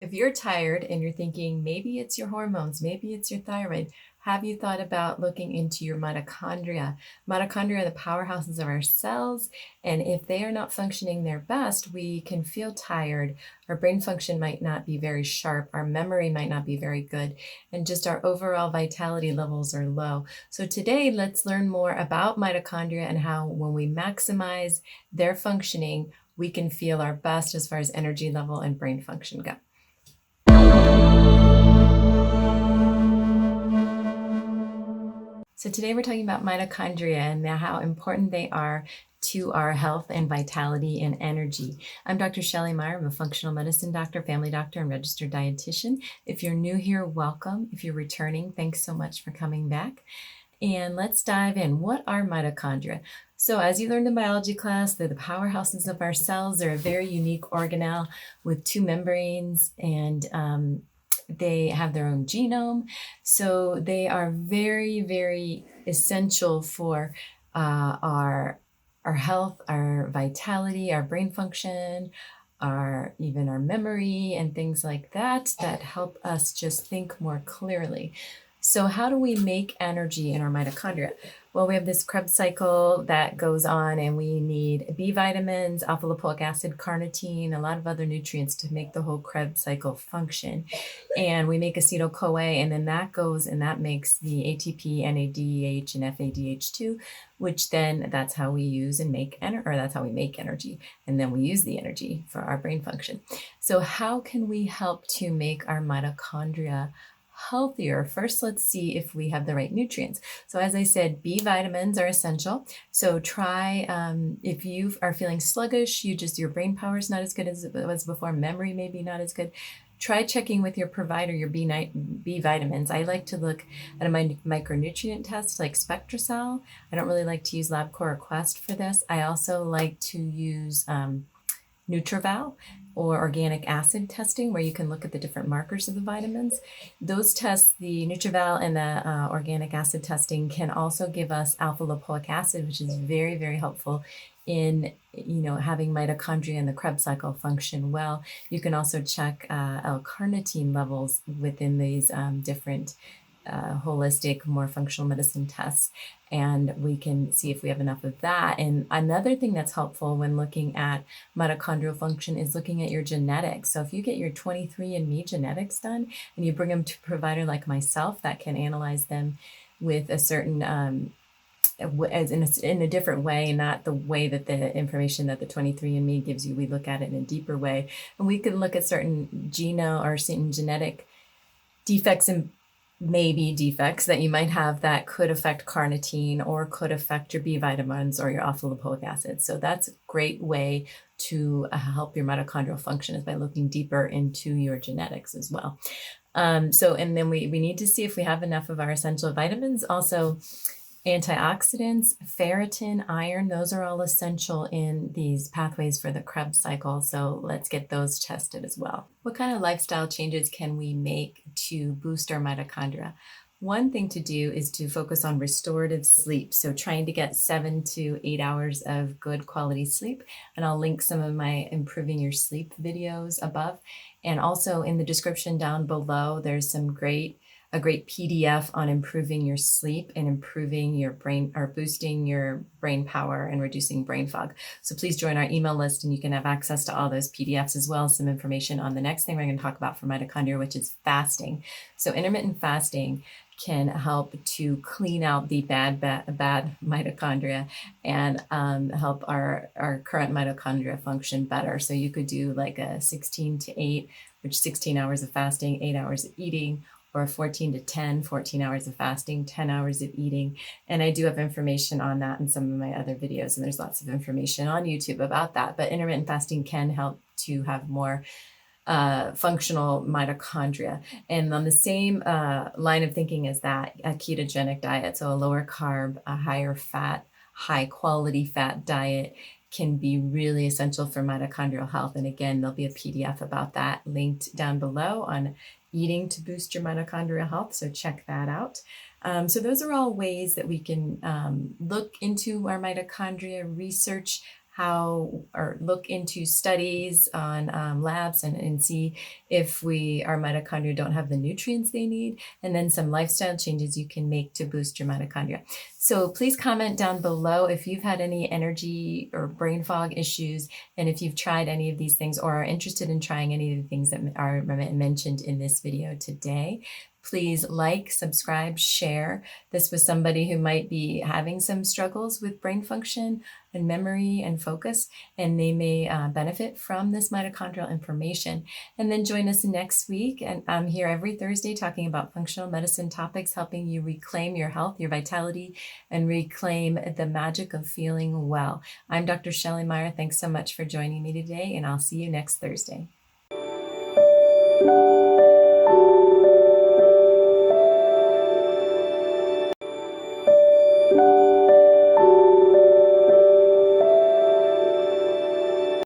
If you're tired and you're thinking maybe it's your hormones, maybe it's your thyroid, have you thought about looking into your mitochondria? Mitochondria are the powerhouses of our cells, and if they are not functioning their best, we can feel tired. Our brain function might not be very sharp, our memory might not be very good, and just our overall vitality levels are low. So today, let's learn more about mitochondria and how when we maximize their functioning, we can feel our best as far as energy level and brain function go. So today we're talking about mitochondria and how important they are to our health and vitality and energy. I'm Dr. Shelley Meyer. I'm a functional medicine doctor, family doctor, and registered dietitian. If you're new here, welcome. If you're returning, thanks so much for coming back. And let's dive in. What are mitochondria? So as you learned in biology class, they're the powerhouses of our cells. They're a very unique organelle with two membranes, and they have their own genome. So they are very, very essential for our health, our vitality, our brain function, even our memory and things like that help us just think more clearly. So how do we make energy in our mitochondria? Well, we have this Krebs cycle that goes on, and we need B vitamins, alpha lipoic acid, carnitine, a lot of other nutrients to make the whole Krebs cycle function. And we make acetyl-CoA, and then that goes and that makes the ATP, NADH, and FADH2, which then that's how we use and make energy, or that's how we make energy, and then we use the energy for our brain function. So how can we help to make our mitochondria healthier? First, let's see if we have the right nutrients. So as I said, B vitamins are essential. So try, if you are feeling sluggish, your brain power is not as good as it was before, memory maybe not as good, try checking with your provider your B vitamins. I like to look at a micronutrient test like SpectraCell. I don't really like to use LabCorp or Quest for this. I also like to use NutrEval or organic acid testing, where you can look at the different markers of the vitamins. Those tests, the NutrEval and the organic acid testing, can also give us alpha lipoic acid, which is very, very helpful in having mitochondria and the Krebs cycle function well. You can also check L-carnitine levels within these different holistic, more functional medicine tests, and we can see if we have enough of that. And another thing that's helpful when looking at mitochondrial function is looking at your genetics. So if you get your 23andMe genetics done and you bring them to a provider like myself that can analyze them with a certain as in a different way, not the way that the information that the 23andMe gives you. We look at it in a deeper way, and we can look at certain certain genetic defects and maybe defects that you might have that could affect carnitine or could affect your B vitamins or your alpha lipoic acid. So that's a great way to help your mitochondrial function, is by looking deeper into your genetics as well. And then we need to see if we have enough of our essential vitamins. Also, antioxidants, ferritin, iron, those are all essential in these pathways for the Krebs cycle. So let's get those tested as well. What kind of lifestyle changes can we make to boost our mitochondria? One thing to do is to focus on restorative sleep. So trying to get 7 to 8 hours of good quality sleep. And I'll link some of my improving your sleep videos above. And also in the description down below, there's a great PDF on improving your sleep and improving your brain, or boosting your brain power and reducing brain fog. So please join our email list and you can have access to all those PDFs, as well as some information on the next thing we're going to talk about for mitochondria, which is fasting. So intermittent fasting can help to clean out the bad mitochondria and help our current mitochondria function better. So you could do like a 16 to 8, which 16 hours of fasting, 8 hours of eating, or 14 to 10, 14 hours of fasting, 10 hours of eating. And I do have information on that in some of my other videos, and there's lots of information on YouTube about that. But intermittent fasting can help to have more functional mitochondria. And on the same line of thinking as that, a ketogenic diet, so a lower carb, a higher fat, high quality fat diet, can be really essential for mitochondrial health. And again, there'll be a PDF about that linked down below on eating to boost your mitochondrial health. So check that out. So those are all ways that we can look into our mitochondria, research how or look into studies on labs and see if our mitochondria don't have the nutrients they need, and then some lifestyle changes you can make to boost your mitochondria. So please comment down below if you've had any energy or brain fog issues, and if you've tried any of these things or are interested in trying any of the things that are mentioned in this video today. Please like, subscribe, share this with somebody who might be having some struggles with brain function and memory and focus, and they may benefit from this mitochondrial information. And then join us next week. And I'm here every Thursday talking about functional medicine topics, helping you reclaim your health, your vitality, and reclaim the magic of feeling well. I'm Dr. Shelley Meyer. Thanks so much for joining me today, and I'll see you next Thursday.